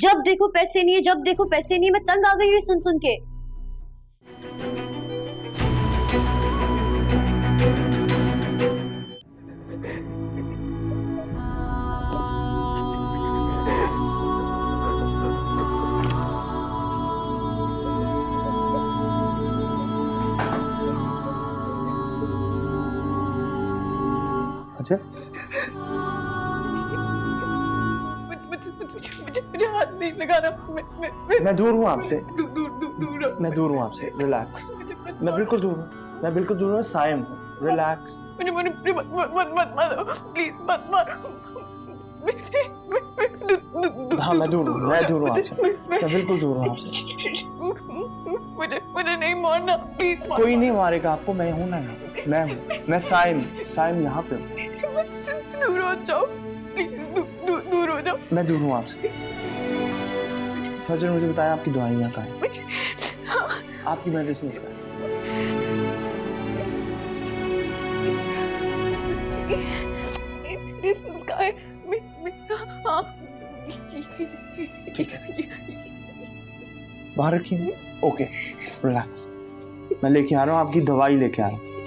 जब देखो पैसे नहीं है, जब देखो पैसे नहीं है, मैं तंग आ गई हूँ सुन सुन के। फजर, मुझे हाथ नहीं लगाना। मैं दूर हूँ आपसे। दूर मैं दूर हूँ आपसे। रिलैक्स। मैं बिल्कुल दूर हूँ। मैं बिल्कुल दूर हूँ। साइम हूँ। रिलैक्स। मुझे मत मारो प्लीज, मत मारो। हाँ, मैं दूर हूँ। मैं दूर हूँ आपसे। मैं बिल्कुल दूर हूँ आपसे। मुझे नहीं मारना प्लीज। कोई नहीं मारेगा आपको। मैं हूँ ना यहाँ पे। मैं हूँ। मैं साइम यहाँ पे हूँ। दूर हो जाओ प्लीज, दूर हो जाओ। मैं दूर हूँ आपसे। फजर, मुझे बताएं आपकी दवाइयाँ कहाँ हैं? आपकी मेडिसिन कहाँ हैं? ठीक है, बाहर रखिए। Okay, relax. मैं लेके आ रहा हूँ, आपकी दवाई लेके आ रहा हूँ।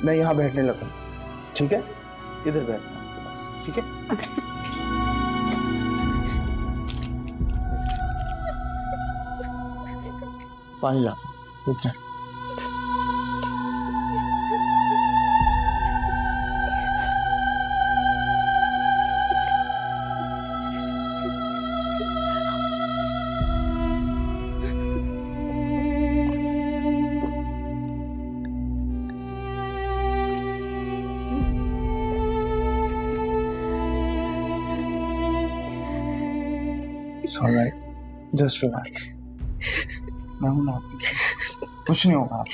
मैं यहाँ बैठने लगा, ठीक है? इधर बैठना आपके पास, ठीक है? पानी ला, रुक जा। It's all right. Just relax. मैं हूँ ना आपके साथ। कुछ नहीं होगा आपको।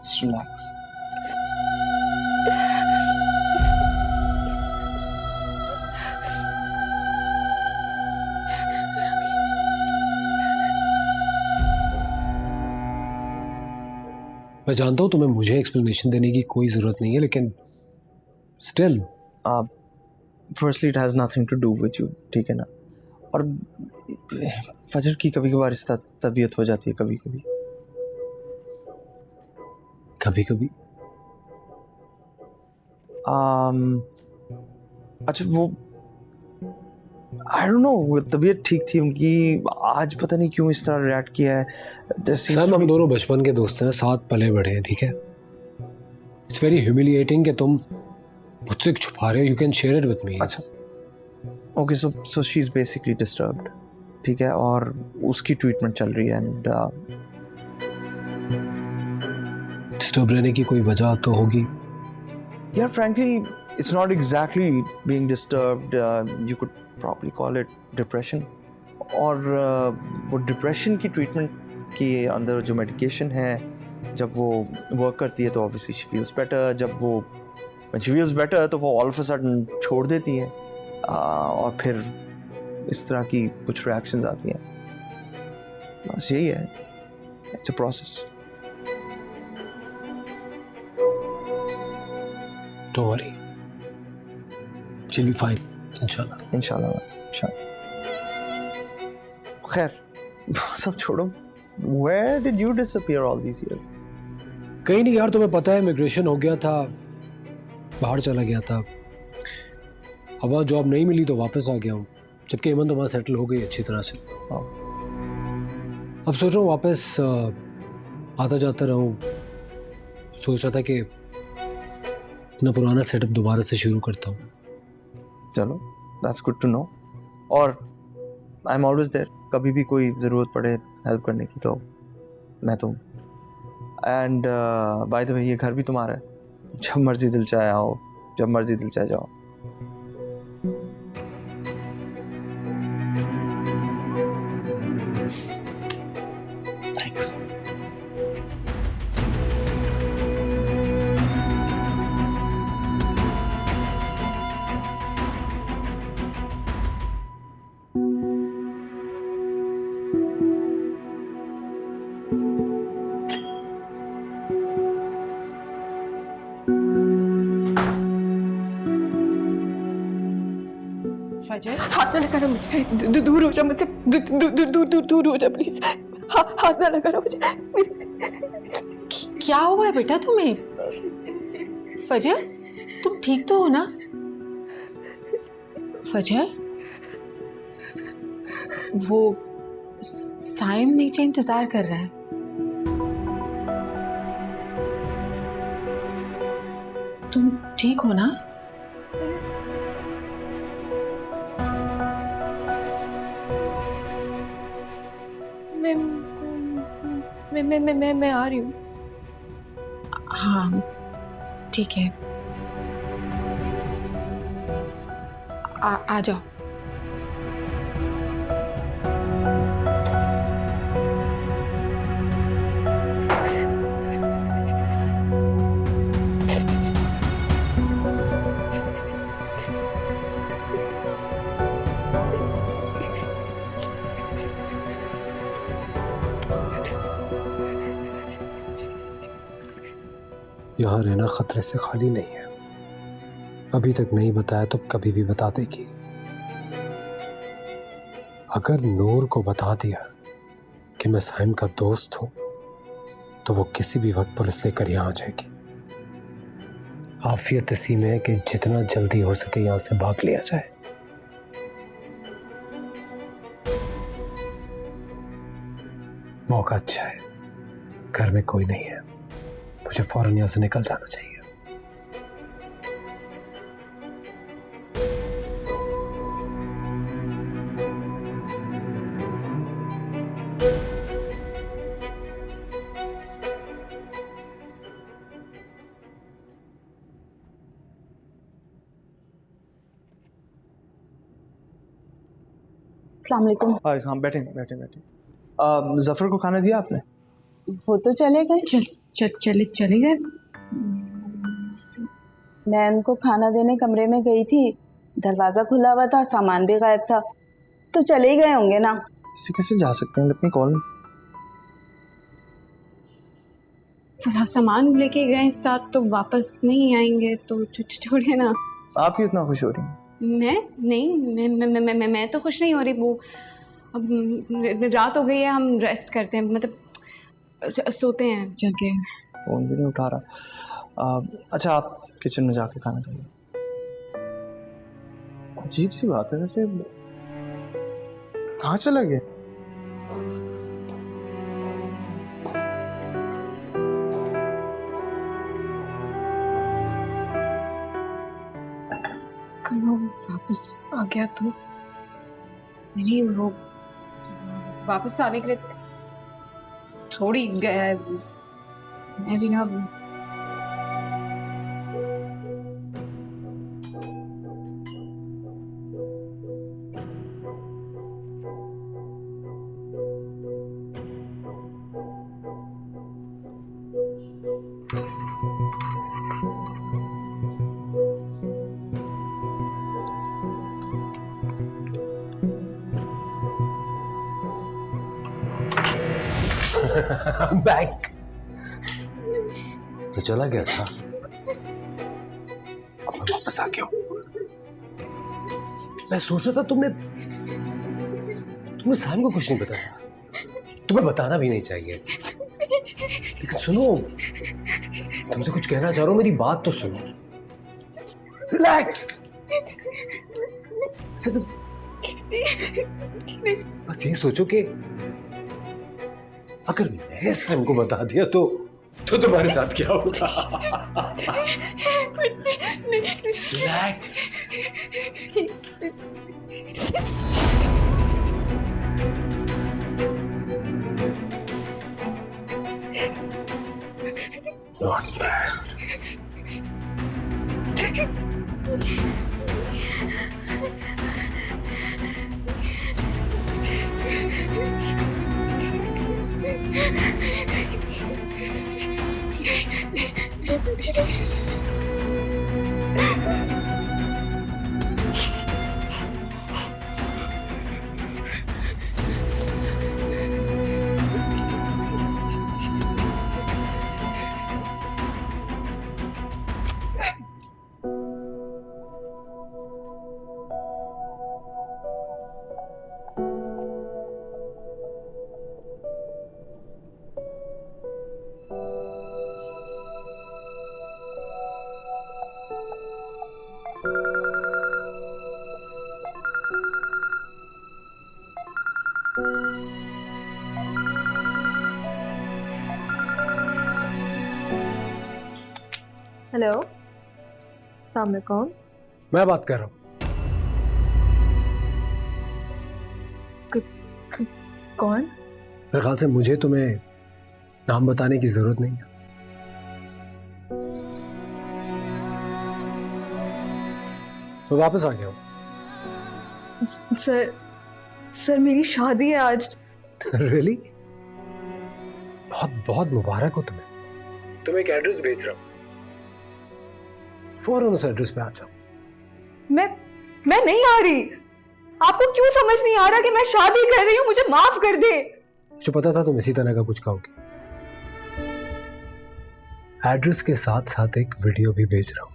Just relax. मैं जानता हूँ तुम्हें मुझे एक्सप्लेनेशन देने की कोई ज़रूरत नहीं है, लेकिन still Firstly, it has nothing to do with you, ठीक है ना? और फजर की कभी कभार इस तबीयत हो जाती है, कभी कभी। कभी कभी अच्छा, वो I don't know, तबीयत ठीक थी उनकी। आज पता नहीं क्यों इस तरह रिएक्ट किया है। सैम, हम दोनों बचपन के दोस्त हैं, साथ पले बड़े हैं, ठीक है? इट्स वेरी ह्यूमिलिएटिंग कि तुम मुझसे छुपा रहे हो। You can share it with me. अच्छा, okay, so she is basically disturbed, ठीक है? और उसकी ट्रीटमेंट चल रही है। एंड डिस्टर्ब रहने की कोई वजह तो होगी। यार, frankly it's not exactly being disturbed, you could probably call it depression. और वो डिप्रेशन की ट्रीटमेंट के अंदर जो मेडिकेशन है, जब वो वर्क करती है तो ऑब्वियसली शी फील्स बेटर। जब वो शी फील्स बेटर तो वो ऑल ऑफ अ सडन छोड़ देती है, और फिर इस तरह की कुछ रिएक्शंस आती हैं। बस यही है, it's a process. Don't worry, she'll be fine, इंशाल्लाह। इंशाल्लाह। खैर, सब छोड़ो। Where did you disappear all these years? कहीं नहीं यार, तुम्हें पता है इमिग्रेशन हो गया था, बाहर चला गया था। अब वहाँ जॉब नहीं मिली तो वापस आ गया हूँ, जबकि इमन तो वहाँ सेटल हो गई अच्छी तरह से। अब सोच रहा हूँ वापस आता जाता रहूँ। सोच रहा था कि अपना पुराना सेटअप दोबारा से शुरू करता हूँ। चलो, that's good to know। और I'm always there, कभी भी कोई ज़रूरत पड़े हेल्प करने की तो मैं तो। एंड बाय द वे, ये घर भी तुम्हारा है। जब मर्जी दिल चाहे आओ, जब मर्जी दिल चाहे जाओ। थैंक्स। फजर हाथ ना लगाना मुझे, दूर हो जा मुझसे, दूर हो जा प्लीज, हाथ ना लगाना मुझे। क्या हुआ है बेटा तुम्हें? फजर तुम ठीक तो हो ना? फजर वो साइम नीचे इंतजार कर रहा है। तुम ठीक हो ना? मैं आ रही हूँ। हाँ ठीक है, आ जाओ। यहाँ रहना खतरे से खाली नहीं है। अभी तक नहीं बताया तो कभी भी बता देगी। अगर नूर को बता दिया कि मैं साइम का दोस्त हूं तो वो किसी भी वक्त पुलिस लेकर यहाँ आ जाएगी। आफियत इसी में है कि जितना जल्दी हो सके यहाँ से भाग लिया जाए। मौका अच्छा है, घर में कोई नहीं है, मुझे फौरन यहाँ से निकल जाना चाहिए। अस्सलाम वालेकुम। हाँ हाँ, बैठे बैठे बैठे। जफर को खाना दिया आपने? वो तो चले गए। चले गए। मैं उनको खाना देने कमरे में गई थी, दरवाजा खुला हुआ था, सामान भी गायब था, तो चले ही गए होंगे ना। इसे कैसे जा सकते हैं? अपनी कॉल सामान लेके गए साथ तो वापस नहीं आएंगे, तो छोड़िए ना। आप ही इतना खुश हो रही हैं? मैं तो खुश नहीं हो रही। वो अब रात हो गई है, हम रेस्ट करते हैं, मतलब सोते हैं चल के। फोन भी नहीं उठा रहा। अच्छा आप किचन में जाके खाना खाइए। अजीब सी बात है वैसे, कहाँ चला गया? वो वापस आ गया तो नहीं, वो वापस आने के लिए थोड़ी गया है। मैं भी ना बैक मैं चला गया था, अब मैं वापस आ गया हूं। मैं सोच रहा था तुमने साइम को कुछ नहीं बताया, तुम्हें बताना भी नहीं चाहिए। लेकिन सुनो, तुमसे कुछ कहना चाह रहा हूं, मेरी बात तो सुनो। रिलैक्स। बस ये सोचो कि अगर मैं साइम को बता दिया तो तुम्हारे साथ क्या होगा? रिलैक्स। Not bad. हेलो, सामने कौन? मैं बात कर रहा हूँ। कौन? मेरे ख्याल से मुझे तुम्हें नाम बताने की जरूरत नहीं है। तो वापस आ गया हूँ। सर मेरी शादी है आज। रियली? बहुत बहुत मुबारक हो तुम्हें एक एड्रेस भेज रहा हूँ, फौरन उस एड्रेस पे आ जाओ। मैं नहीं आ रही। आपको क्यों समझ नहीं आ रहा कि मैं शादी कर रही हूँ? मुझे माफ कर दे। मुझे पता था तुम इसी तरह का कुछ कहोगे। एड्रेस के साथ साथ एक वीडियो भी भेज रहा हूं,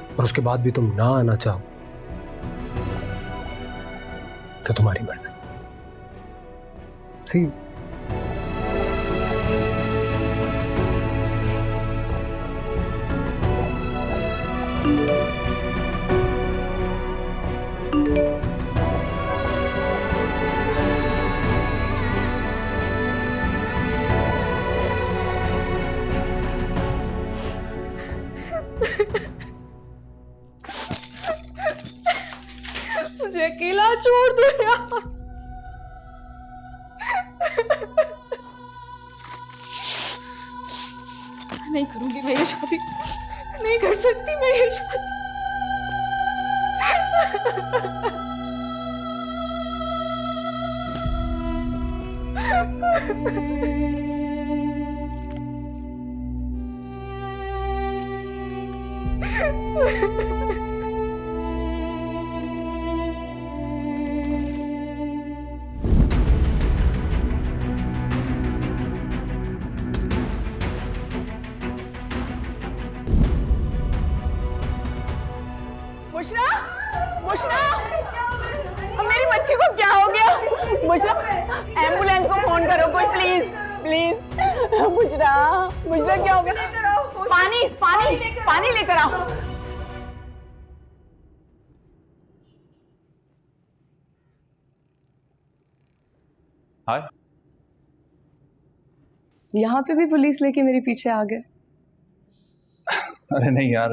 और उसके बाद भी तुम ना आना चाहो तो तुम्हारी मर्जी। सी मुझे अकेला छोड़ दो यार। नहीं करूंगी मैं ये शादी, नहीं कर सकती मैं ये शादी। बुशरा, बुशरा, अब मेरी बच्ची को क्या हो गया? बुशरा, एम्बुलेंस को फोन करो कोई, प्लीज प्लीज। बुशरा, बुशरा क्या हो गया? पानी पानी पानी लेकर आओ। हाय। यहाँ पे भी पुलिस लेके मेरे पीछे आ गए। अरे नहीं यार,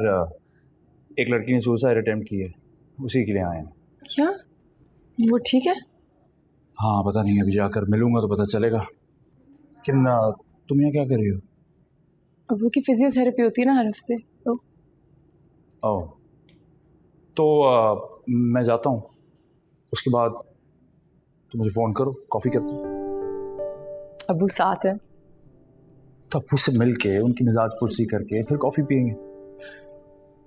एक लड़की ने सुसाइड अटेम्प्ट की है, उसी के लिए आए हैं। क्या वो ठीक है? हाँ पता नहीं, अभी जाकर मिलूंगा तो पता चलेगा। लेकिन तुम यहाँ क्या कर रही हो? अबू की फिजियोथेरेपी होती है ना हर हफ्ते, तो ओह, तो मैं जाता हूँ, उसके बाद तुम मुझे फ़ोन करो, कॉफ़ी करते हैं। अबू साथ है तो अबू से मिल के उनकी मिजाज पुरसी करके फिर कॉफ़ी पियेंगे,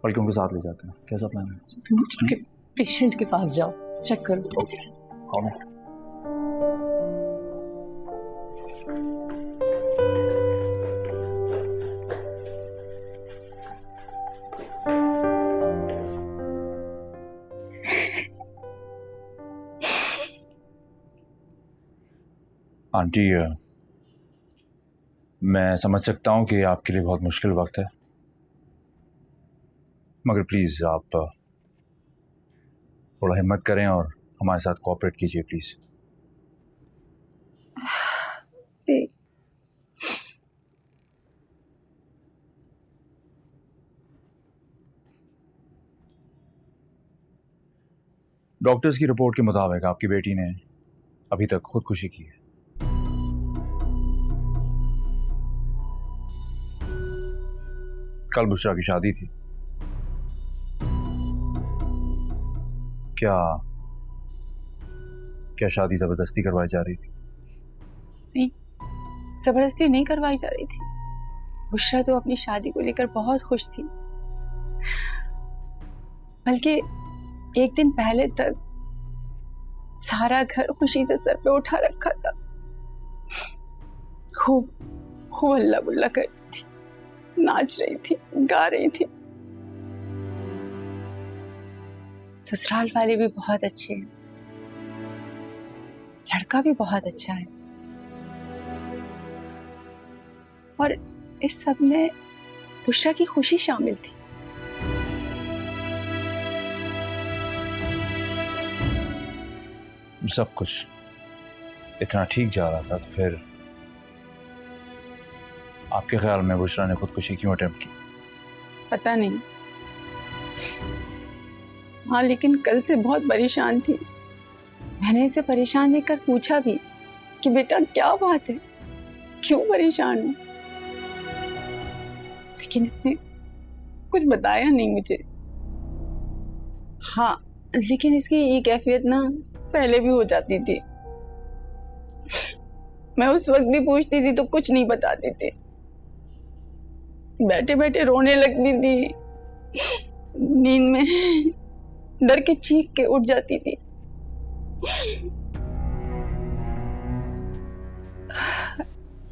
बल्कि उनके साथ ले जाते हैं। कैसा प्लान है? तुम उनके पेशेंट के पास जाओ, चेक करो। ओके, कौन है? आंटी, मैं समझ सकता हूँ कि आपके लिए बहुत मुश्किल वक्त है, मगर प्लीज़ आप थोड़ा हिम्मत करें और हमारे साथ कोऑपरेट कीजिए प्लीज़। जी। डॉक्टर्स की रिपोर्ट के मुताबिक आपकी बेटी ने अभी तक खुदकुशी की है। कल बुशरा की शादी थी। क्या शादी जबरदस्ती करवाई जा रही थी? नहीं, जबरदस्ती नहीं करवाई जा रही थी। बुशरा तो अपनी शादी को लेकर बहुत खुश थी, बल्कि एक दिन पहले तक सारा घर खुशी से सर पे उठा रखा था। खूब खूब हल्ला गुल्ला कर रही थी, नाच रही थी, गा रही थी। ससुराल वाले भी बहुत अच्छे हैं, लड़का भी बहुत अच्छा है, और इस सब में बुशरा की खुशी शामिल थी। सब कुछ इतना ठीक जा रहा था, तो फिर आपके ख्याल में बुशरा ने खुदकुशी क्यों अटेम्प्ट की? पता नहीं। हाँ, लेकिन कल से बहुत परेशान थी। मैंने इसे परेशान देखकर पूछा भी कि बेटा क्या बात है, क्यों परेशान हो? लेकिन इसने कुछ बताया नहीं मुझे। हाँ, लेकिन इसकी ये कैफियत ना पहले भी हो जाती थी। मैं उस वक्त भी पूछती थी तो कुछ नहीं बताते थे। बैठे बैठे रोने लगती थी, नींद में डर के चीख के उठ जाती थी।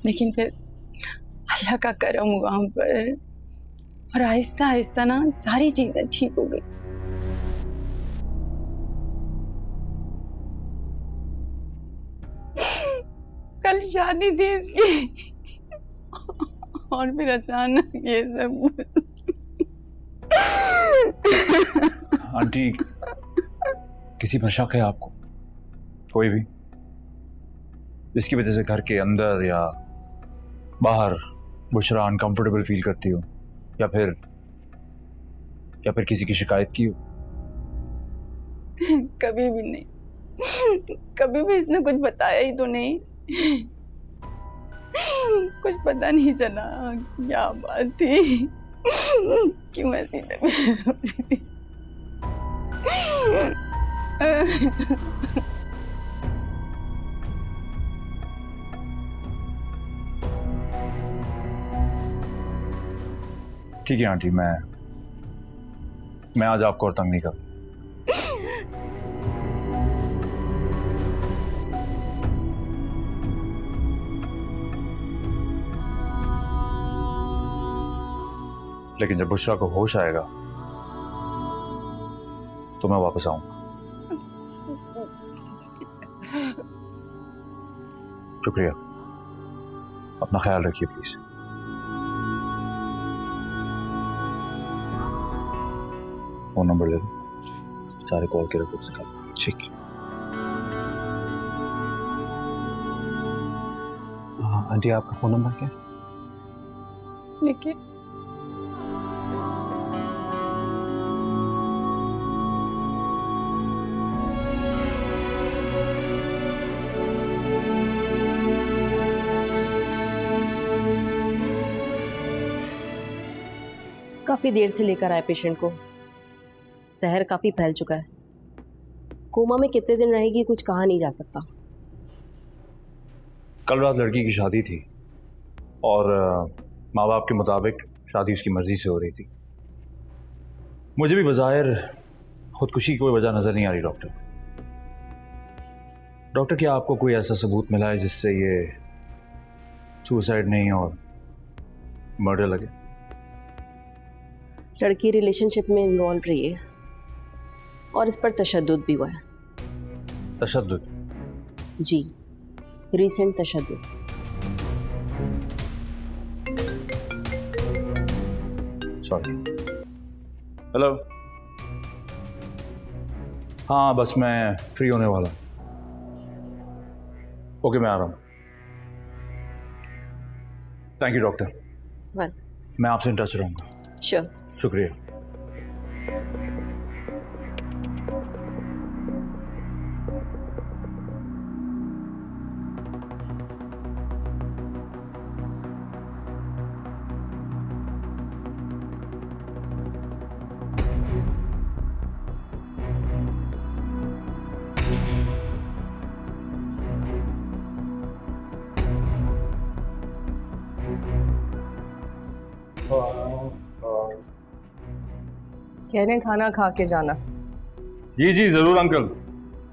लेकिन फिर अल्लाह का करम हुआ हम पर, और आहिस्ता आहिस्ता ना सारी चीजें ठीक हो गई। कल शादी थी इसकी और फिर अचानक ये सब। आंटी, किसी पर शक है आपको? कोई भी जिसकी वजह से घर के अंदर या बाहर बुशरा अनकंफर्टेबल फील करती हो, या फिर किसी की शिकायत की हो? कभी भी नहीं, कभी भी इसने कुछ बताया ही तो नहीं। कुछ पता नहीं चला क्या बात थी, क्यों ऐसी तबीयत होती थी। ठीक है आंटी, मैं आज आपको और तंग नहीं कर। लेकिन जब बुशरा को होश आएगा तो मैं वापस आऊंगा। शुक्रिया, अपना ख्याल रखिए प्लीज। फोन नंबर ले लो, सारे कॉल के रिकॉर्ड्स निकालो। ठीक। आंटी, आपका फ़ोन नंबर क्या है? लिखिए। काफ़ी देर से लेकर आए पेशेंट को। जहर काफ़ी फैल चुका है। कोमा में कितने दिन रहेगी कुछ कहा नहीं जा सकता। कल रात लड़की की शादी थी और माँ बाप के मुताबिक शादी उसकी मर्जी से हो रही थी। मुझे भी बज़ाहिर खुदकुशी की कोई वजह नज़र नहीं आ रही। डॉक्टर, क्या आपको कोई ऐसा सबूत मिला है जिससे ये सुसाइड नहीं और मर्डर लगे? लड़की रिलेशनशिप में इन्वॉल्व रही है और इस पर तशद्दुद भी हुआ है। तशद्दुद? जी, रीसेंट तशद्दुद। सॉरी। हेलो। हाँ, बस मैं फ्री होने वाला। ओके, मैं आ रहा हूँ। Thank you doctor. वेल, मैं आपसे इन टच रहूँगा। श्योर। शुक्रिया। कह रहे हैं खाना खा के जाना। जी जी जरूर अंकल,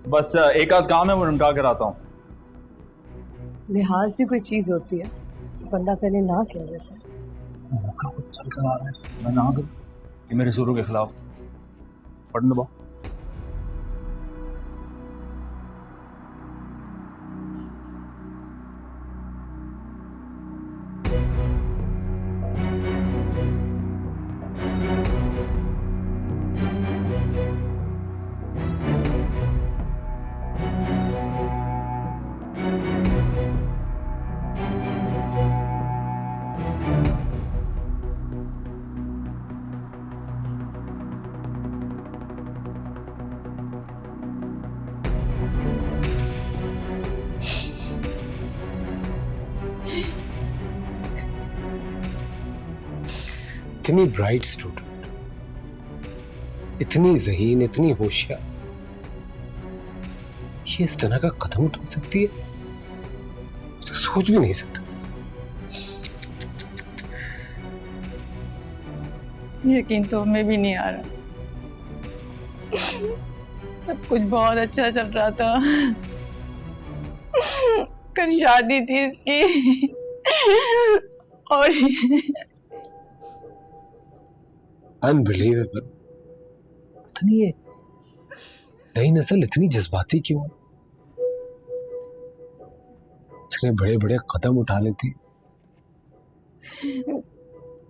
बस एक आध काम है वो निपटा कर आता हूँ। लिहाज भी कोई चीज होती है, बंदा पहले ना कह देता है। मैं ना करूँ, ये मेरे सुरों के खिलाफ। बटन दबाओ। इतनी ब्राइट स्टूडेंट, इतनी ज़हीन, इतनी होशियार, ये इस तरह का कदम उठा सकती है, तो सोच भी नहीं सकता। यकीन तो हमें भी नहीं आ रहा। सब कुछ बहुत अच्छा चल रहा था। कल शादी थी इसकी और अनबिलीवेबल। पता नहीं ये नई नस्ल इतनी जज्बाती क्यों है? इतने बड़े बड़े कदम उठा लेती है,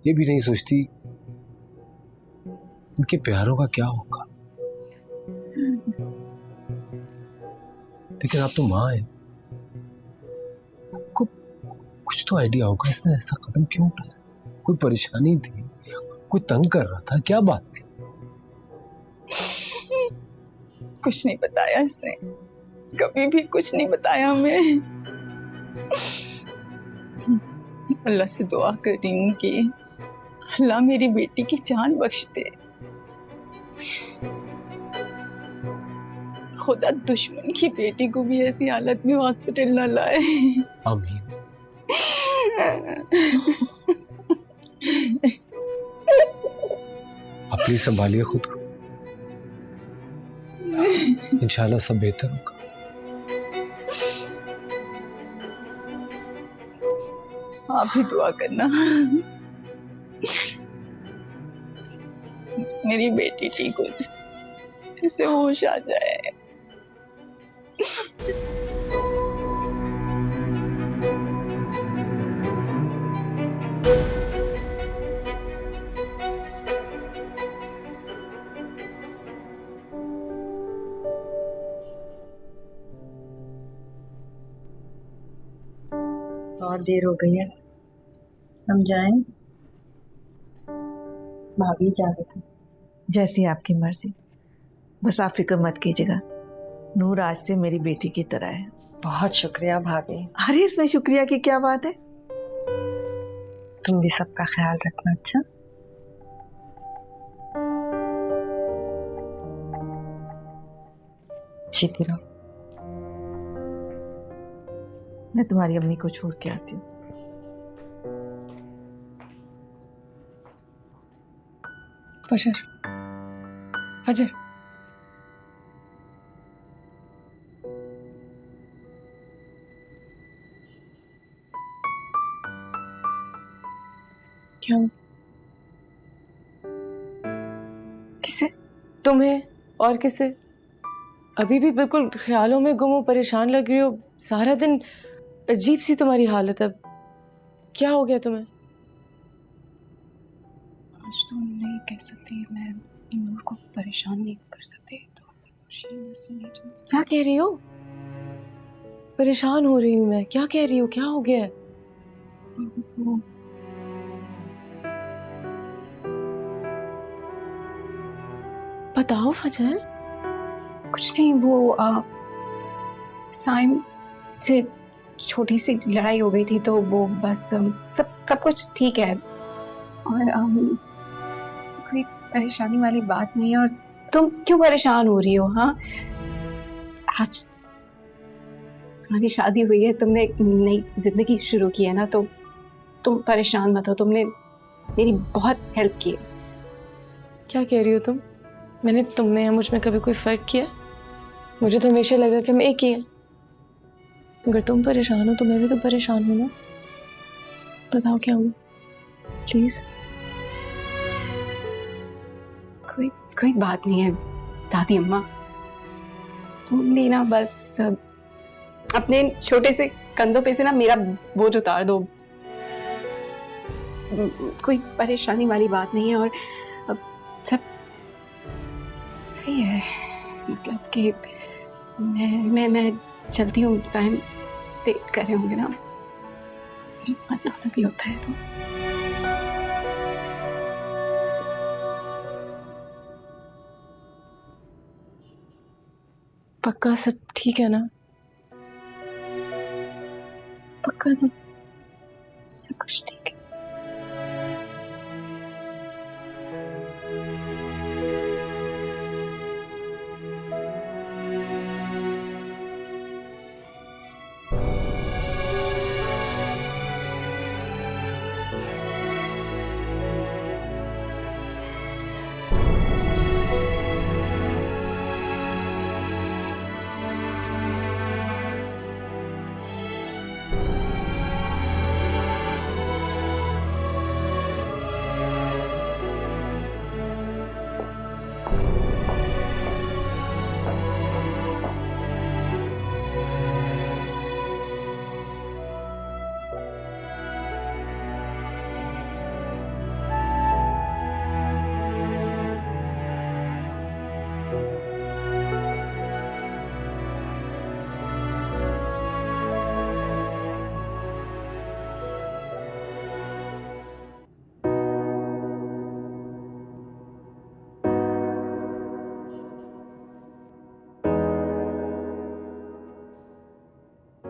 ये भी नहीं सोचती इनके प्यारों का क्या होगा। लेकिन आप तो माँ है, आपको कुछ तो आइडिया होगा इसने ऐसा कदम क्यों उठाया। कोई परेशानी थी, कोई तंग कर रहा था, क्या बात थी? कुछ नहीं बताया इसने, कभी भी कुछ नहीं बताया हमें। अल्लाह से दुआ कर रही हूँ कि अल्लाह मेरी बेटी की जान बख्श दे। खुदा दुश्मन की बेटी को भी ऐसी हालत में हॉस्पिटल न लाए। आमीन। आप प्लीज संभालिए खुद को, इंशाल्लाह सब बेहतर होगा। आप भी दुआ करना मेरी बेटी ठीक हो जाए, इसे होश आ जाए। बहुत देर हो गई है, हम जाएं? भाभी इजाजत है। जैसी आपकी मर्जी, बस आप फिक्र मत कीजिएगा। नूर आज से मेरी बेटी की तरह है। बहुत शुक्रिया भाभी। अरे इसमें शुक्रिया की क्या बात है? तुम भी सबका ख्याल रखना। अच्छा, जीती रहो। मैं तुम्हारी अम्मी को छोड़ के आती हूँ। फजर, फजर, क्या हुआ? किसे? तुम्हें? और किसे? अभी भी बिल्कुल ख्यालों में गुम हो, परेशान लग रही हो। सारा दिन अजीब सी तुम्हारी हालत है। क्या हो गया तुम्हें? आज तो नहीं कह सकती, मैं नूर को परेशान नहीं कर सकती, तो क्या कह रही हो? परेशान हो रही हूँ मैं? क्या कह रही हो? क्या हो गया है? वो बताओ फजल। कुछ नहीं, वो साइम से छोटी सी लड़ाई हो गई थी, तो वो बस सब कुछ ठीक है और कोई परेशानी वाली बात नहीं है। और तुम क्यों परेशान हो रही हो? हाँ, आज तुम्हारी शादी हुई है, तुमने एक नई जिंदगी शुरू की है ना, तो तुम परेशान मत हो। तुमने मेरी बहुत हेल्प की है। क्या कह रही हो तुम? मैंने तुम में या मुझ में कभी कोई फर्क किया? मुझे तो हमेशा लगा कि हम एक ही हैं। अगर तुम परेशान हो तो मैं भी तो परेशान हूँ ना। बताओ क्या हुआ प्लीज। कोई बात नहीं है दादी अम्मा, तुम भी ना बस अपने छोटे से कंधों पे से ना मेरा बोझ उतार दो। कोई परेशानी वाली बात नहीं है और सब सही है। मतलब कि मैं चलती हूँ। साइम वेट कर रहे होंगे ना, मरना भी होता है तो। पक्का सब ठीक है ना? पक्का ना सब कुछ ठीक है?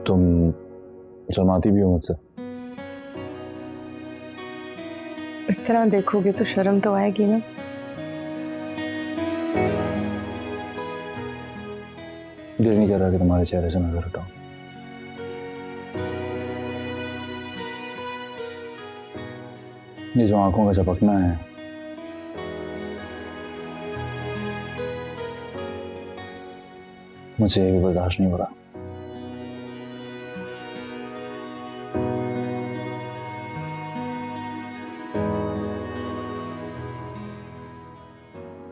तुम शर्माती भी हो मुझसे? इस तरह देखोगे तो शर्म तो आएगी ना। दिल नहीं कर रहा कि तुम्हारे चेहरे से नजर हटाऊं। ये जो आंखों का झपकना है, मुझे ये भी बर्दाश्त नहीं हो रहा।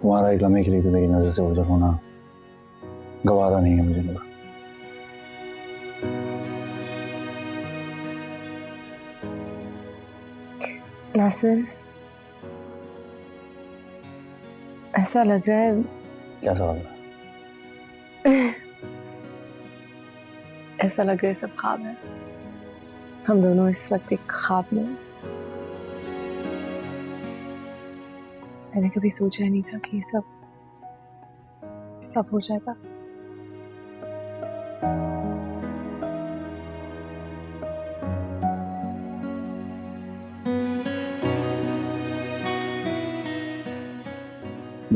तुम्हारा एक लम्हे के लिए भी मेरी नजर से ओझल होना गवारा नहीं है मुझे। लगा नासिर, ऐसा लग रहा है, कैसा लग रहा है? ऐसा लग रहा है सब ख्वाब है। हम दोनों इस वक्त एक ख्वाब में हैं। मैंने कभी सोचा नहीं था कि सब हो जाएगा।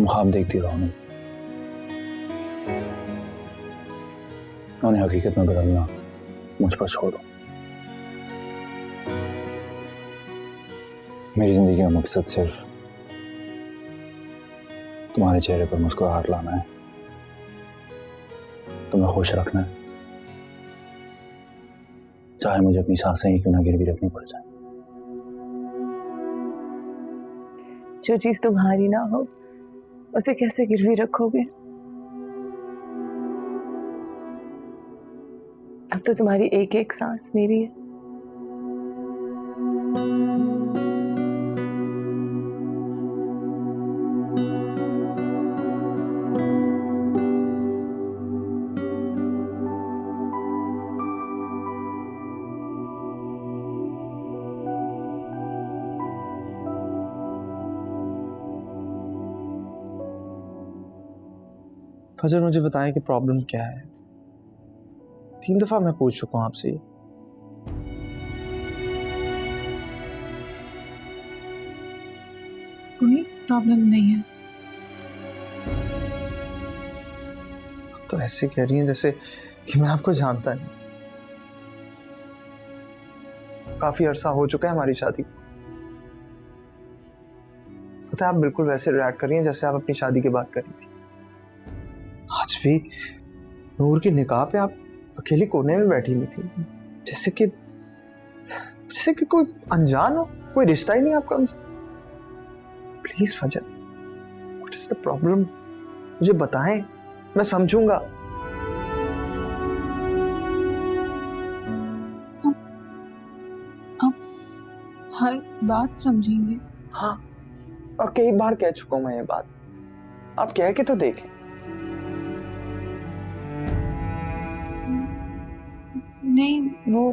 ख्वाब देखती रहो नहीं, उन्हें हकीकत में बदलना मुझ पर छोड़ दो। मेरी जिंदगी का मकसद सिर्फ तुम्हारे चेहरे पर मुस्कुराहट लाना है, तुम्हें खुश रखना है, चाहे मुझे अपनी सांसें ही क्यों ना गिरवी रखनी पड़ जाए। जो चीज तुम्हारी ना हो उसे कैसे गिरवी रखोगे? अब तो तुम्हारी एक एक सांस मेरी है। फजर, मुझे बताएं कि प्रॉब्लम क्या है। 3 दफा मैं पूछ चुका हूं आपसे। कोई प्रॉब्लम नहीं है। तो ऐसे कह रही हैं जैसे कि मैं आपको जानता नहीं। काफी अरसा हो चुका है हमारी शादी। पता है, आप बिल्कुल वैसे रिएक्ट कर रही हैं जैसे आप अपनी शादी की बात कर रही थी। आज भी नूर के निकाह पे आप अकेली कोने में बैठी हुई थी, जैसे कि कोई अनजान हो, कोई रिश्ता ही नहीं आपका उनसे। प्लीज फजर, व्हाट इज द प्रॉब्लम? मुझे बताएं, मैं समझूंगा। आप हर बात समझेंगे। हाँ, और कई बार कह चुका हूं मैं ये बात। आप कह के तो देखें। नहीं, वो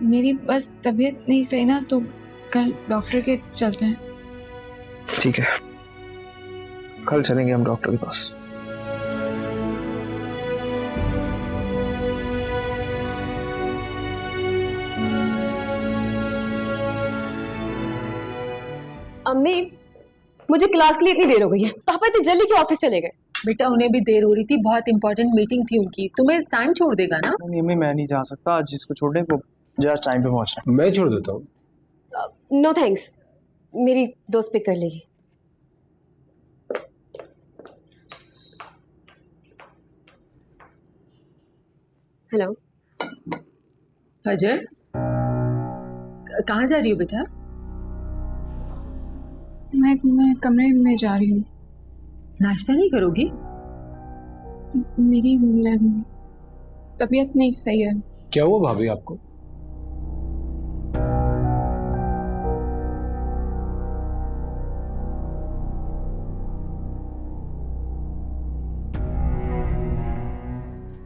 मेरी बस तबीयत नहीं सही ना, तो कल डॉक्टर के चलते हैं। ठीक है, कल चलेंगे हम डॉक्टर के पास। अम्मी, मुझे क्लास के लिए इतनी देर हो गई है। पापा इतनी जल्दी क्यों ऑफिस चले गए? बेटा उन्हें भी देर हो रही थी, बहुत इंपॉर्टेंट मीटिंग थी उनकी। तुम्हें साइम छोड़ देगा ना? नहीं, मैं नहीं जा सकता आज। जिसको छोड़ने को जरा टाइम पे पहुंचना। मैं छोड़ देता हूँ। नो थैंक्स, मेरी दोस्त पिक कर लेगी। हेलो फजर, कहाँ जा रही हो बेटा? मैं कमरे में जा रही हूँ। नाश्ता नहीं करोगी? मेरी तबीयत नहीं सही है। क्या हुआ भाभी आपको?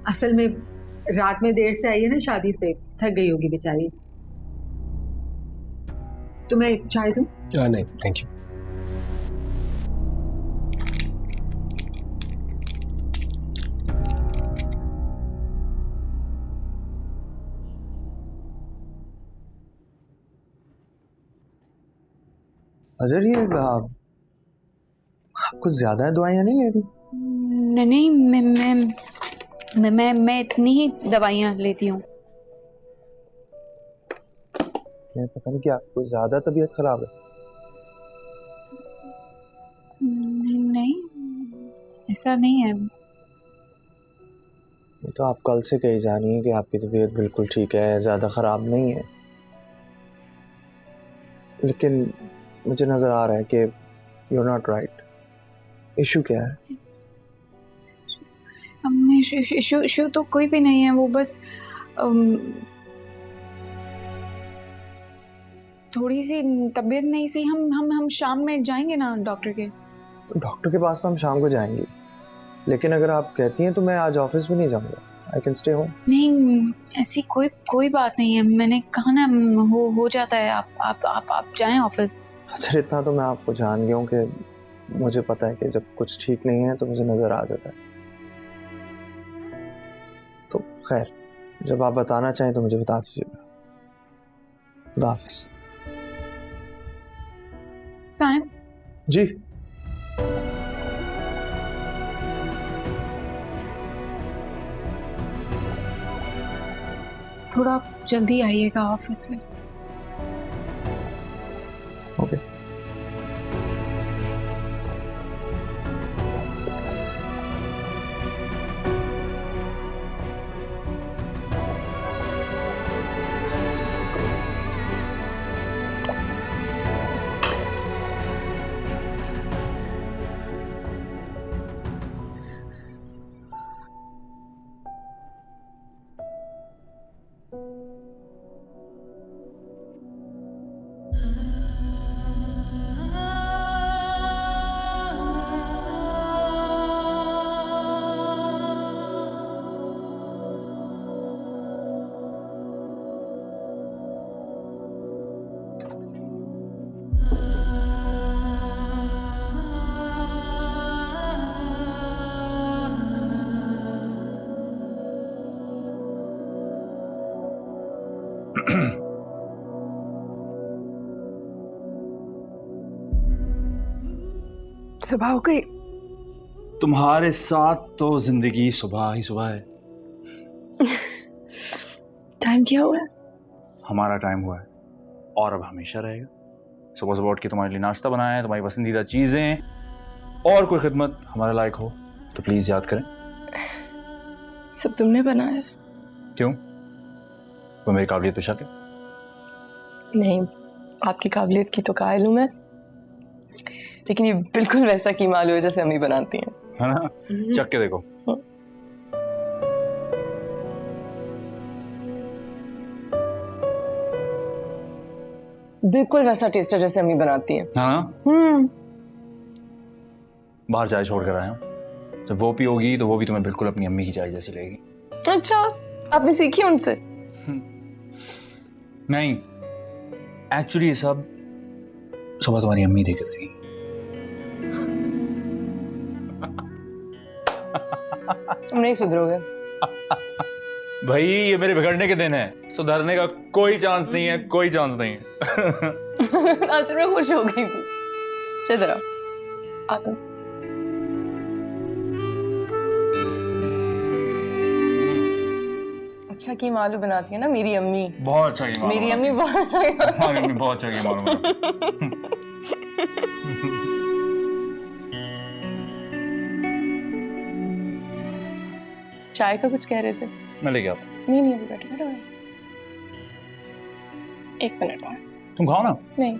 असल में रात में देर से आई है ना शादी से, थक गई होगी बेचारी। तुम्हें चाय दूं? नहीं थैंक यू। अजर ये आप कुछ ज्यादा दवाइयाँ नहीं ले रही? नहीं, मैं इतनी ही दवाइयाँ लेती हूँ। मैं पता नहीं कि आपको ज्यादा तबीयत खराब है। नहीं, ऐसा नहीं है। ये तो आप कल से कही जा रही हैं कि आपकी तबीयत बिल्कुल ठीक है, ज़्यादा ख़राब नहीं है, लेकिन मुझे नज़र आ रहा है कि you are not right. Issue क्या है? इशू तो कोई भी नहीं है, वो बस थोड़ी सी तबीयत नहीं सही। हम शाम में जाएंगे ना डॉक्टर के। डॉक्टर के पास तो हम शाम को जाएंगे, लेकिन अगर आप कहती हैं तो मैं आज ऑफिस भी नहीं जाऊंगा। I can stay home. नहीं, ऐसी कोई बात नहीं है। मैंने कहा ना, हो जाता है। आप जाएं ऑफिस। अच्छा, इतना तो मैं आपको जान गया हूँ कि मुझे पता है कि जब कुछ ठीक नहीं है तो मुझे नज़र आ जाता है। तो खैर, जब आप बताना चाहें तो मुझे बता दीजिएगा। खुदा हाफिज़। साइम जी। थोड़ा जल्दी आइएगा ऑफिस से। ओके। सुबह हो गई। तुम्हारे साथ तो जिंदगी सुबह ही सुबह है। टाइम क्या हुआ है? हमारा टाइम हुआ है और अब हमेशा रहेगा। सुबह सुबह उठ के तुम्हारे लिए नाश्ता बनाया है, तुम्हारी पसंदीदा चीजें, और कोई खिदमत हमारे लायक हो तो प्लीज याद करें। सब तुमने बनाया? क्यों? वो मेरी काबिलियत पे शक है? नहीं, आपकी काबिलियत की तो कायल हूं मैं, लेकिन ये बिल्कुल वैसा कीमा आलू है जैसे अम्मी बनाती हैं। है ना? चख के देखो। बिल्कुल वैसा टेस्ट है जैसे अम्मी बनाती हैं। हाँ, बाहर चाय छोड़ कर आया हूँ। जब वो पियोगी तो वो भी तुम्हें बिल्कुल अपनी अम्मी की चाय जैसी लगेगी। अच्छा, आपने सीखी उनसे? नहीं, एक्चुअली ये सब सुबह तुम्हारी अम्मी देख रही थी। तुम नहीं सुधरोगे। भाई, ये मेरे बिगड़ने के दिन है, सुधरने का कोई चांस नहीं है, कोई चांस नहीं है। आज मैं खुश हो गई थी। चल जरा आता। अच्छा कीमा आलू बनाती है ना मेरी अम्मी। बहुत अच्छा कीमा। मेरी अम्मी बहुत हमारी अम्मी बहुत अच्छा कीमा बनाती। चाय का कुछ कह रहे थे? मैं लेके आता। नहीं, अभी बैठो। 1 मिनट और। तुम खाओ ना। नहीं।